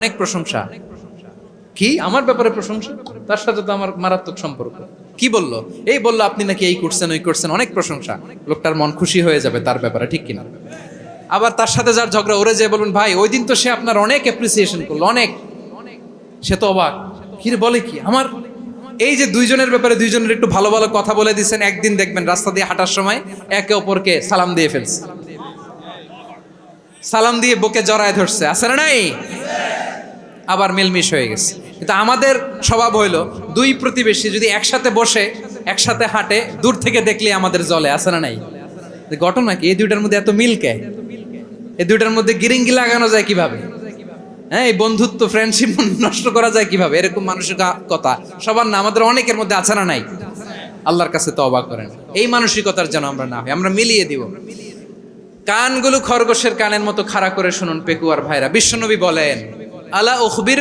অনেক প্রশংসা। কি আমার ব্যাপারে প্রশংসা? তার সাথে তো আমার মারাত্মক সম্পর্ক। কি বললো? এই বললো আপনি নাকি এই করছেন ওই করছেন, অনেক প্রশংসা। লোকটার মন খুশি হয়ে যাবে তার ব্যাপারে, ঠিক কিনা? আবার তার সাথে যার ঝগড়া, ওরে যে বলুন ভাই ওই দিন তো সে আপনার অনেক অ্যাপ্রিসিয়েশন করলো, অনেক। সে তো অবাক, কি রে বলে কি আমার? এই যে দুইজনের ব্যাপারে দুইজনের একটু ভালো ভালো কথা বলে দিচ্ছেন, একদিন দেখবেন রাস্তা দিয়ে হাঁটার সময় একে অপরকে সালাম দিয়ে ফেলছে, সালাম দিয়ে বুকে জড়ায় ধরছে, আছে না নাই? আবার মিলমিশ হয়ে গেছে। কিন্তু আমাদের স্বভাব হইলো দুই প্রতিবেশী যদি একসাথে বসে একসাথে হাঁটে, দূর থেকে দেখলে আমাদের জলে, আছে না নাই? ঘটনা কি এই দুইটার মধ্যে এত মিল কে? এই দুইটার মধ্যে গিরিঙ্গি লাগানো যায় কিভাবে? হ্যাঁ, এই বন্ধুত্ব ফ্রেন্ডশিপ নষ্ট করা যায় কিভাবে? এরকম মানসিকতা সবার না, আমাদের অনেকের মধ্যে আছে না নাই? আল্লাহর কাছে তওবা করেন এই মানসিকতার যেন আমরা না হই, আমরা মিলিয়ে দিব। কানগুলো খরগোশের কানের মতো খাড়া করে শুনুন পেকুয়ার ভাইরা, বিশ্বনবী বলেন আলা উখবির